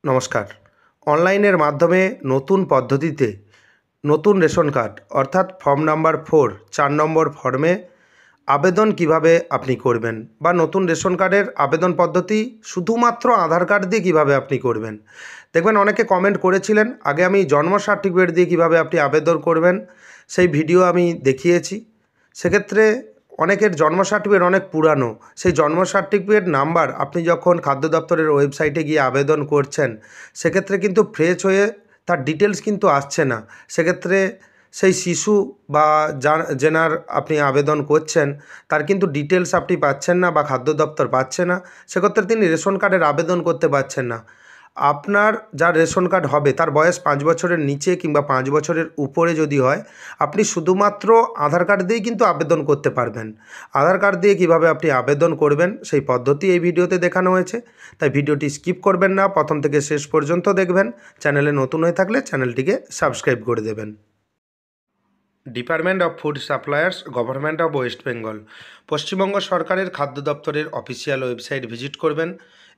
নমস্কার। অনলাইনের মাধ্যমে নতুন পদ্ধতিতে নতুন রেশন কার্ড অর্থাৎ ফর্ম নাম্বার 4 4 নম্বর ফর্মে আবেদন কিভাবে আপনি করবেন বা নতুন রেশন কার্ডের আবেদন পদ্ধতি শুধুমাত্র আধার কার্ড দিয়ে কিভাবে আপনি করবেন। দেখবেন অনেকে কমেন্ট করেছিলেন, আগে আমি জন্ম সার্টিফিকেট দিয়ে কিভাবে আপনি আবেদন করবেন সেই ভিডিও আমি দেখিয়েছি। সেক্ষেত্রে অনেকের জন্ম সার্টিফিকেট অনেক পুরানো, সেই জন্ম সার্টিফিকেট নাম্বার আপনি যখন খাদ্য দপ্তরের ওয়েবসাইটে গিয়ে আবেদন করছেন, সেক্ষেত্রে কিন্তু ফ্রেশ হয়ে তার ডিটেলস কিন্তু আসছে না। সেক্ষেত্রে সেই শিশু বা যেনার আপনি আবেদন করছেন তার কিন্তু ডিটেলস আপনি পাচ্ছেন না বা খাদ্য দপ্তর পাচ্ছে না। সেক্ষেত্রে তিনি রেশন কার্ডের আবেদন করতে পারছেন না। আপনার যার রেশন কার্ড হবে তার বয়স 5 বছরের নিচে কিংবা 5 বছরের উপরে যদি হয়, আপনি শুধুমাত্র আধার কার্ড দিয়েই কিন্তু আবেদন করতে পারবেন। আধার কার্ড দিয়ে কিভাবে আপনি আবেদন করবেন সেই পদ্ধতি এই ভিডিওতে দেখানো হয়েছে। তাই ভিডিওটি স্কিপ করবেন না, প্রথম থেকে শেষ পর্যন্ত দেখবেন। চ্যানেলে নতুন হয়ে থাকলে চ্যানেলটিকে সাবস্ক্রাইব করে দেবেন। Department of food suppliers, government of West Bengal, Paschimbanga সরকারের খাদ্য দপ্তরের অফিসিয়াল ওয়েবসাইট ভিজিট করবেন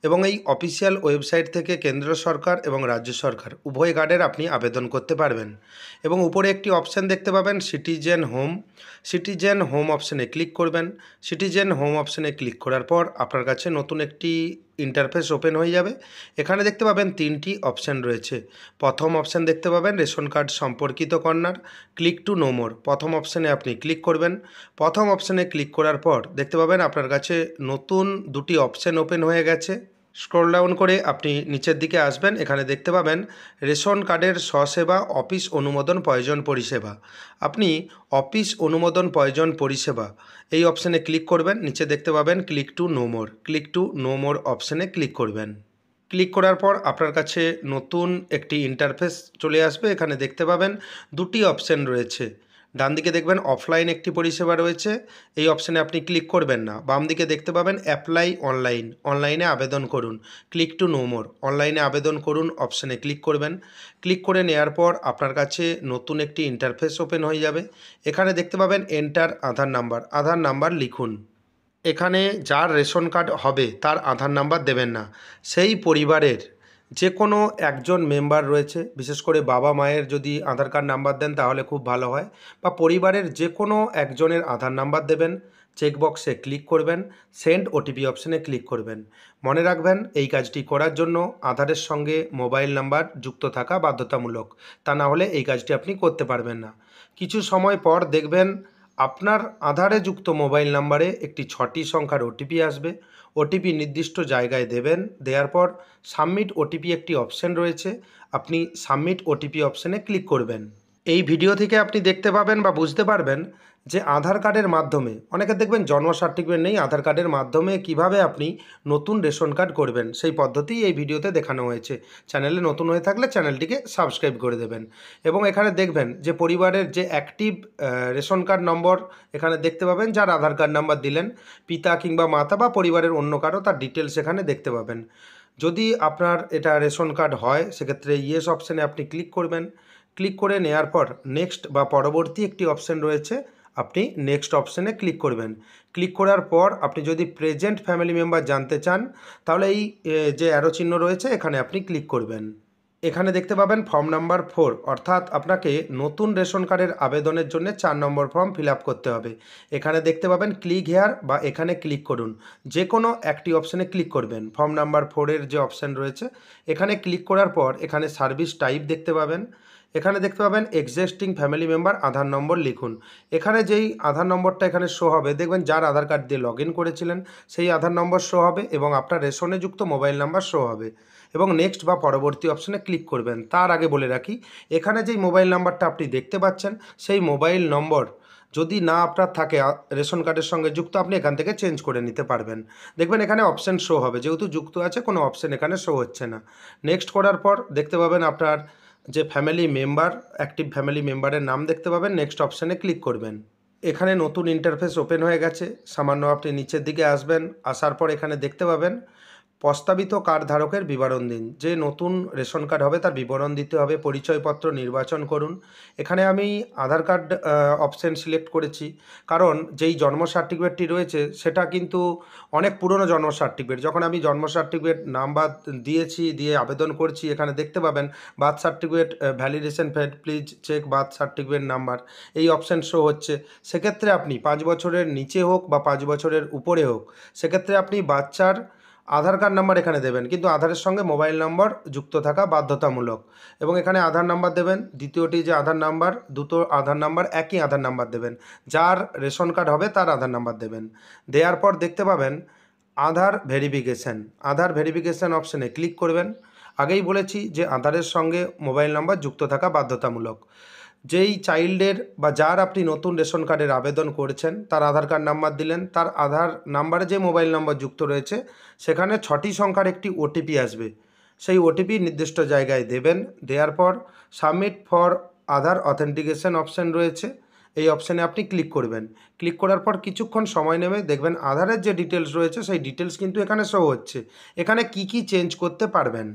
এবং এই অফিসিয়াল ওয়েবসাইট থেকে কেন্দ্র সরকার এবং রাজ্য সরকার উভয় কার্ডের আপনি আবেদন করতে পারবেন। এবং উপরে একটি অপশান দেখতে পাবেন সিটিজেন হোম অপশানে ক্লিক করবেন। সিটিজেন হোম অপশানে ক্লিক করার পর আপনার কাছে নতুন একটি ইন্টারফেস ওপেন হয়ে যাবে। এখানে দেখতে পাবেন 3টি অপশান রয়েছে। প্রথম অপশান দেখতে পাবেন রেশন কার্ড সম্পর্কিত corner, click to know more. প্রথম অপশানে আপনি ক্লিক করবেন। প্রথম অপশানে ক্লিক করার পর দেখতে পাবেন আপনার কাছে নতুন 2টি অপশান ওপেন হয়ে গেছে। স্ক্রল ডাউন করে আপনি নিচের দিকে আসবেন, এখানে দেখতে পাবেন রেশন কার্ডের স্বসেবা অফিস অনুমোদন প্রয়োজন পরিষেবা। আপনি অফিস অনুমোদন প্রয়োজন পরিষেবা এই অপশানে ক্লিক করবেন। নিচে দেখতে পাবেন ক্লিক টু নো মোর অপশানে ক্লিক করবেন। ক্লিক করার পর আপনার কাছে নতুন একটি ইন্টারফেস চলে আসবে। এখানে দেখতে পাবেন 2টি অপশান রয়েছে। ডান দিকে দেখবেন অফলাইন একটি পরিষেবা রয়েছে, এই অপশানে আপনি ক্লিক করবেন না। বাম দিকে দেখতে পাবেন অ্যাপ্লাই অনলাইনে আবেদন করুন, ক্লিক টু নো মোর, অনলাইনে আবেদন করুন অপশানে ক্লিক করবেন। ক্লিক করে নেওয়ার পর আপনার কাছে নতুন একটি ইন্টারফেস ওপেন হয়ে যাবে। এখানে দেখতে পাবেন এন্টার আধার নাম্বার লিখুন। এখানে যার রেশন কার্ড হবে তার আধার নাম্বার দেবেন না, সেই পরিবারের যে কোনো একজন মেম্বার রয়েছে, বিশেষ করে বাবা মায়ের যদি আধার কার্ড নাম্বার দেন তাহলে খুব ভালো হয়, বা পরিবারের যে কোনো একজনের আধার নাম্বার দেবেন। চেকবক্সে ক্লিক করবেন, সেন্ড ওটিপি অপশানে ক্লিক করবেন। মনে রাখবেন এই কাজটি করার জন্য আধারের সঙ্গে মোবাইল নাম্বার যুক্ত থাকা বাধ্যতামূলক, তা না হলে এই কাজটি আপনি করতে পারবেন না। কিছু সময় পর দেখবেন আপনার আধারে যুক্ত মোবাইল নাম্বারে একটি 6টি সংখ্যার ওটিপি আসবে। ওটিপি নির্দিষ্ট জায়গায় দেবেন। দেওয়ার পর সাবমিট ওটিপি একটি অপশান রয়েছে, আপনি সাবমিট ওটিপি অপশানে ক্লিক করবেন। এই ভিডিও থেকে আপনি দেখতে পাবেন বা বুঝতে পারবেন যে আধার কার্ডের মাধ্যমে, অনেকে দেখবেন জন্ম সার্টিফিকেট নেই, আধার কার্ডের মাধ্যমে কিভাবে আপনি নতুন রেশন কার্ড করবেন সেই পদ্ধতি এই ভিডিওতে দেখানো হয়েছে। চ্যানেলে নতুন হয়ে থাকলে চ্যানেলটিকে সাবস্ক্রাইব করে দেবেন। এবং এখানে দেখবেন যে পরিবারের যে অ্যাক্টিভ রেশন কার্ড নম্বর এখানে দেখতে পাবেন, যার আধার কার্ড নাম্বার দিলেন, পিতা কিংবা মাতা বা পরিবারের অন্য কারো, তার ডিটেলস এখানে দেখতে পাবেন। যদি আপনার এটা রেশন কার্ড হয় সেক্ষেত্রে ইয়েস অপশানে আপনি ক্লিক করবেন। ক্লিক করে নেওয়ার পর নেক্সট বা পরবর্তী একটি অপশান রয়েছে, আপনি নেক্সট অপশানে ক্লিক করবেন। ক্লিক করার পর আপনি যদি প্রেজেন্ট ফ্যামিলি মেম্বার জানতে চান তাহলে এই যে অ্যারো চিহ্ন রয়েছে এখানে আপনি ক্লিক করবেন। এখানে দেখতে পাবেন ফর্ম নাম্বার 4, অর্থাৎ আপনাকে নতুন রেশন কার্ডের আবেদনের জন্য 4 নম্বর ফর্ম ফিল আপ করতে হবে। এখানে দেখতে পাবেন ক্লিক হেয়ার বা এখানে ক্লিক করুন, যে কোনো একটি অপশানে ক্লিক করবেন। ফর্ম নাম্বার 4-এর যে অপশান রয়েছে এখানে ক্লিক করার পর এখানে সার্ভিস টাইপ দেখতে পাবেন। এখানে দেখতে পাবেন এক্সিস্টিং ফ্যামিলি মেম্বার আধার নম্বর লিখুন। এখানে যেই আধার নম্বরটা এখানে শো হবে, দেখবেন যার আধার কার্ড দিয়ে লগ ইন করেছিলেন সেই আধার নম্বর শো হবে এবং আপনার রেশনে যুক্ত মোবাইল নাম্বার শো হবে। এবং নেক্সট বা পরবর্তী অপশানে ক্লিক করবেন। তার আগে বলে রাখি, এখানে যেই মোবাইল নাম্বারটা আপনি দেখতে পাচ্ছেন সেই মোবাইল নম্বর যদি না আপনার থাকে রেশন কার্ডের সঙ্গে যুক্ত, আপনি এখান থেকে চেঞ্জ করে নিতে পারবেন। দেখবেন এখানে অপশান শো হবে, যেহেতু যুক্ত আছে কোনো অপশান এখানে শো হচ্ছে না। নেক্সট করার পর দেখতে পাবেন আপনার যে ফ্যামিলি মেম্বার, অ্যাক্টিভ ফ্যামিলি মেম্বারের নাম দেখতে পাবেন। নেক্সট অপশানে ক্লিক করবেন। এখানে নতুন ইন্টারফেস ওপেন হয়ে গেছে। সামান্য আপনি নিচের দিকে আসবেন, আসার পর এখানে দেখতে পাবেন প্রস্তাবিত কার্ড ধারকের বিবরণ দিন। যে নতুন রেশন কার্ড হবে তার বিবরণ দিতে হবে। পরিচয়পত্র নির্বাচন করুন। এখানে আমি আধার কার্ড অপশন সিলেক্ট করেছি, কারণ যেই জন্ম সার্টিফিকেটটি রয়েছে সেটা কিন্তু অনেক পুরনো জন্ম সার্টিফিকেট। যখন আমি জন্ম সার্টিফিকেট নাম্বার দিয়েছি, দিয়ে আবেদন করছি, এখানে দেখতে পাবেন birth certificate validation failed, please check birth certificate number, এই অপশান শো হচ্ছে। সেক্ষেত্রে আপনি 5 বছরের নিচে হোক বা 5 বছরের উপরে হোক, সেক্ষেত্রে আপনি বাচ্চার আধার কার্ড নাম্বার এখানে দেবেন, কিন্তু আধারের সঙ্গে মোবাইল নম্বর যুক্ত থাকা বাধ্যতামূলক। এবং এখানে আধার নাম্বার দেবেন। দ্বিতীয়টি যে আধার নাম্বার, দুটো আধার নাম্বার একই আধার নাম্বার দেবেন। যার রেশন কার্ড হবে তার আধার নাম্বার দেবেন। দেওয়ার পর দেখতে পাবেন আধার ভেরিফিকেশান। আধার ভেরিফিকেশান অপশানে ক্লিক করবেন। আগেই বলেছি যে আধারের সঙ্গে মোবাইল নম্বর যুক্ত থাকা বাধ্যতামূলক। যেই চাইল্ডের বা যার আপনি নতুন রেশন কার্ডের আবেদন করেছেন তার আধার কার্ড নাম্বার দিলেন, তার আধার নাম্বারে যে মোবাইল নম্বর যুক্ত রয়েছে সেখানে 6টি সংখ্যার একটি ওটিপি আসবে। সেই ওটিপি নির্দিষ্ট জায়গায় দেবেন। দেওয়ার পর submit for Aadhaar authentication option রয়েছে, এই অপশানে আপনি ক্লিক করবেন। ক্লিক করার পর কিছুক্ষণ সময় নেবে, দেখবেন আধারের যে ডিটেলস রয়েছে সেই ডিটেলস কিন্তু এখানে শো হচ্ছে। এখানে কি কি চেঞ্জ করতে পারবেন,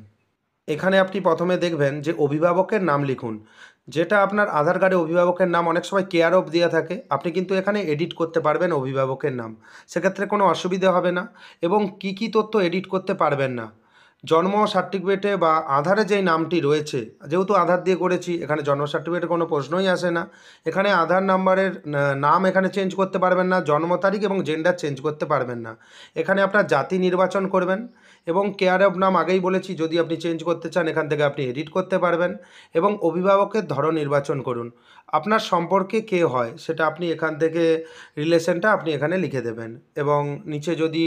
এখানে আপনি প্রথমে দেখবেন যে অভিভাবকের নাম লিখুন। যেটা আপনার আধার কার্ডে অভিভাবকের নাম অনেক সময় কেয়ার অফ দেওয়া থাকে, আপনি কিন্তু এখানে এডিট করতে পারবেন অভিভাবকের নাম, সেক্ষেত্রে কোনো অসুবিধা হবে না। এবং কি কি তথ্য এডিট করতে পারবেন না, জন্ম সার্টিফিকেটে বা আধারে যেই নামটি রয়েছে, যেহেতু আধার দিয়ে করেছি এখানে জন্ম সার্টিফিকেটে কোনো প্রশ্নই আসে না। এখানে আধার নাম্বারের নাম এখানে চেঞ্জ করতে পারবেন না, জন্ম তারিখ এবং জেন্ডার চেঞ্জ করতে পারবেন না। এখানে আপনার জাতি নির্বাচন করবেন এবং কেয়ার অফ নাম আগেই বলেছি, যদি আপনি চেঞ্জ করতে চান এখান থেকে আপনি এডিট করতে পারবেন। এবং অভিভাবকের ধরন নির্বাচন করুন, আপনার সম্পর্কে কে হয় সেটা আপনি এখান থেকে রিলেশনটা আপনি এখানে লিখে দেবেন। এবং নিচে যদি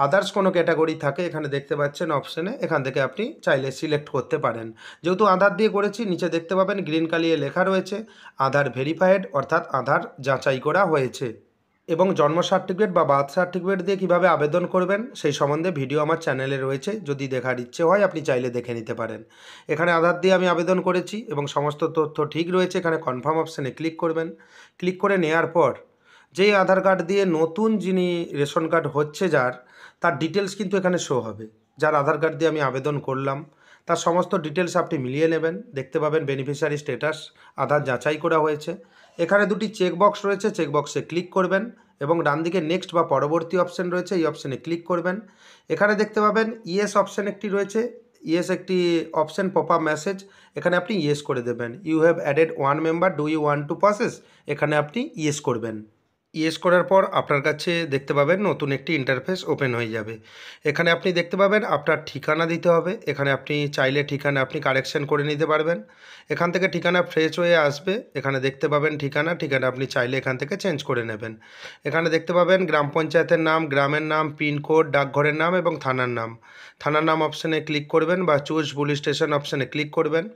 আদার্স কোনো ক্যাটাগরি থাকে এখানে দেখতে পাচ্ছেন অপশানে, এখান থেকে আপনি চাইলে সিলেক্ট করতে পারেন। যেহেতু আধার দিয়ে করেছি, নিচে দেখতে পাবেন গ্রিন কালিয়ে লেখা রয়েছে আধার ভেরিফাইড, অর্থাৎ আধার যাচাই করা হয়েছে। এবং জন্ম সার্টিফিকেট বা বার্থ সার্টিফিকেট দিয়ে কীভাবে আবেদন করবেন সেই সম্বন্ধে ভিডিও আমার চ্যানেলে রয়েছে, যদি দেখার ইচ্ছে হয় আপনি চাইলে দেখে নিতে পারেন। এখানে আধার দিয়ে আমি আবেদন করেছি এবং সমস্ত তথ্য ঠিক রয়েছে। এখানে কনফার্ম অপশানে ক্লিক করবেন। ক্লিক করে নেওয়ার পর যেই আধার কার্ড দিয়ে নতুন যিনি রেশন কার্ড হচ্ছে যার, তার ডিটেলস কিন্তু এখানে শো হবে। যার আধার কার্ড দিয়ে আমি আবেদন করলাম তার সমস্ত ডিটেলস আপনি মিলিয়ে নেবেন। দেখতে পাবেন বেনিফিশিয়ারি স্ট্যাটাস আধার যাচাই করা হয়েছে। এখানে দুটি চেকবক্স রয়েছে, চেকবক্সে ক্লিক করবেন এবং ডান দিকে নেক্সট বা পরবর্তী অপশান রয়েছে, এই অপশানে ক্লিক করবেন। এখানে দেখতে পাবেন ইয়েস অপশান একটি রয়েছে, ইয়েস একটি অপশান পপ আপ মেসেজ, এখানে আপনি ইয়েস করে দেবেন। You have added 1 member, do you want to process, এখানে আপনি ইয়েস করবেন। ইয়েস করার পর আপনার কাছে দেখতে পাবেন নতুন একটি ইন্টারফেস ওপেন হয়ে যাবে। এখানে আপনি দেখতে পাবেন আপনার ঠিকানা দিতে হবে। এখানে আপনি চাইলে ঠিকানা আপনি কারেকশন করে নিতে পারবেন। এখান থেকে ঠিকানা ফ্রেশ হয়ে আসবে, এখানে দেখতে পাবেন ঠিকানা আপনি চাইলে এখান থেকে চেঞ্জ করে নেবেন। এখানে দেখতে পাবেন গ্রাম পঞ্চায়েতের নাম, গ্রামের নাম, পিনকোড, ডাকঘরের নাম এবং থানার নাম। থানার নাম অপশানে ক্লিক করবেন বা চুজ পুলিশ স্টেশন অপশানে ক্লিক করবেন।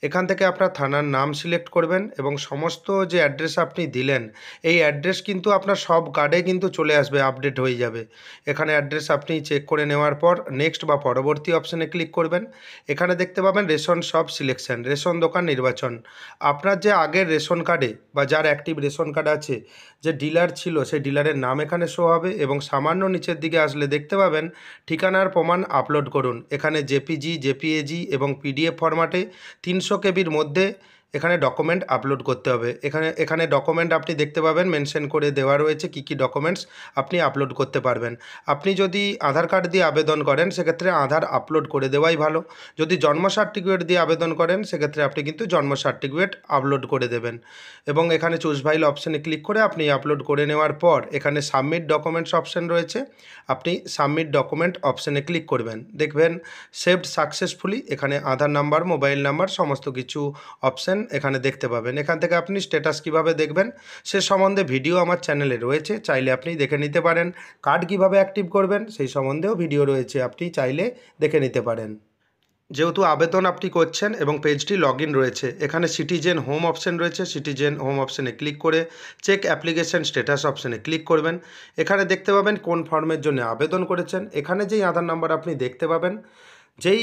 এখান থেকে আপনার থানার নাম সিলেক্ট করবেন এবং সমস্ত যে অ্যাড্রেস আপনি দিলেন এই অ্যাড্রেস কিন্তু আপনার সব কার্ডে কিন্তু চলে আসবে, আপডেট হয়ে যাবে। এখানে অ্যাড্রেস আপনি চেক করে নেওয়ার পর নেক্সট বা পরবর্তী অপশানে ক্লিক করবেন। এখানে দেখতে পাবেন রেশন শপ সিলেকশন, রেশন দোকান নির্বাচন। আপনার যে আগের রেশন কার্ডে বা যার অ্যাক্টিভ রেশন কার্ড আছে, যে ডিলার ছিল সেই ডিলারের নাম এখানে শো হবে এবং সামান্য নিচের দিকে আসলে দেখতে পাবেন ঠিকানার প্রমাণ আপলোড করুন। এখানে জেপিজি, জেপিএজি এবং পিডিএফ ফরম্যাটে 300 কেবির মধ্যে এখানে ডকুমেন্ট আপলোড করতে হবে। এখানে ডকুমেন্ট আপনি দেখতে পাবেন মেনশন করে দেওয়া রয়েছে কী কী ডকুমেন্টস আপনি আপলোড করতে পারবেন। আপনি যদি আধার কার্ড দিয়ে আবেদন করেন সেক্ষেত্রে আধার আপলোড করে দেওয়াই ভালো। যদি জন্ম সার্টিফিকেট দিয়ে আবেদন করেন সেক্ষেত্রে আপনি কিন্তু জন্ম সার্টিফিকেট আপলোড করে দেবেন। এবং এখানে চুজ ফাইল অপশানে ক্লিক করে আপনি আপলোড করে নেওয়ার পর এখানে সাবমিট ডকুমেন্টস অপশান রয়েছে, আপনি সাবমিট ডকুমেন্ট অপশানে ক্লিক করবেন। দেখবেন সেভড সাকসেসফুলি, এখানে আধার নাম্বার, মোবাইল নাম্বার সমস্ত কিছু অপশান এখানে দেখতে পাবেন। এখান থেকে আপনি স্ট্যাটাস কিভাবে দেখবেন সে সম্বন্ধে ভিডিও আমার চ্যানেলে রয়েছে, চাইলে আপনি দেখে নিতে পারেন। কার্ড কিভাবে অ্যাক্টিভ করবেন সেই সম্বন্ধেও ভিডিও রয়েছে, আপনি চাইলে দেখে নিতে পারেন। যেহেতু আবেদন আপনি করছেন এবং পেজটি লগ ইন রয়েছে, এখানে সিটিজেন হোম অপশান রয়েছে, সিটিজেন হোম অপশানে ক্লিক করে চেক অ্যাপ্লিকেশান স্ট্যাটাস অপশানে ক্লিক করবেন। এখানে দেখতে পাবেন কোন ফর্মের জন্য আবেদন করেছেন। এখানে যেই আধার নাম্বার আপনি দেখতে পাবেন, যেই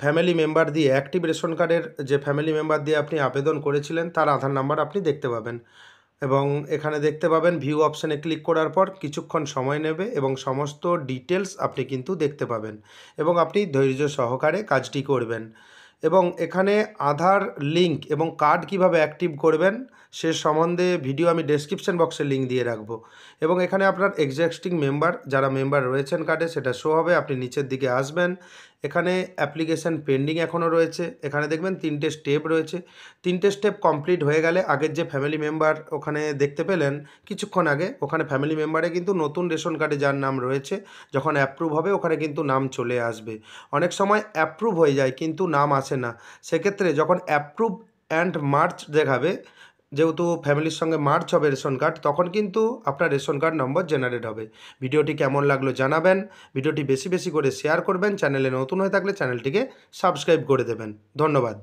ফ্যামিলি মেম্বার দিয়ে অ্যাক্টিভ রেশন কার্ডের যে ফ্যামিলি মেম্বার দিয়ে আপনি আবেদন করেছিলেন তার আধার নাম্বার আপনি দেখতে পাবেন। এবং এখানে দেখতে পাবেন ভিউ অপশানে ক্লিক করার পর কিছুক্ষণ সময় নেবে এবং সমস্ত ডিটেলস আপনি কিন্তু দেখতে পাবেন এবং আপনি ধৈর্য সহকারে কাজটি করবেন। এবং এখানে আধার লিঙ্ক এবং কার্ড কিভাবে অ্যাক্টিভ করবেন সে সম্বন্ধে ভিডিও আমি ডেসক্রিপশন বক্সে লিঙ্ক দিয়ে রাখবো। এবং এখানে আপনার এক্সিস্টিং মেম্বার যারা মেম্বার রয়েছেন কার্ডে সেটা শো হবে, আপনি নিচের দিকে আসবেন। এখানে অ্যাপ্লিকেশান পেন্ডিং এখনও রয়েছে, এখানে দেখবেন 3টে স্টেপ রয়েছে। 3টে স্টেপ কমপ্লিট হয়ে গেলে আগের যে ফ্যামিলি মেম্বার ওখানে দেখতে পেলেন কিছুক্ষণ আগে, ওখানে ফ্যামিলি মেম্বারে কিন্তু নতুন রেশন কার্ডে যার নাম রয়েছে যখন অ্যাপ্রুভ হবে ওখানে কিন্তু নাম চলে আসবে। অনেক সময় অ্যাপ্রুভ হয়ে যায় কিন্তু নাম আসে না, সেক্ষেত্রে যখন অ্যাপ্রুভ অ্যান্ড মার্চ দেখাবে, যেহেতু ফ্যামিলির সঙ্গে মার্চ হবে রেশন কার্ড, তখন কিন্তু আপনার রেশন কার্ড নম্বর জেনারেট হবে। ভিডিওটি কেমন লাগলো জানাবেন, ভিডিওটি বেশি বেশি করে শেয়ার করবেন, চ্যানেলে নতুন হয়ে থাকলে চ্যানেলটিকে সাবস্ক্রাইব করে দেবেন। ধন্যবাদ।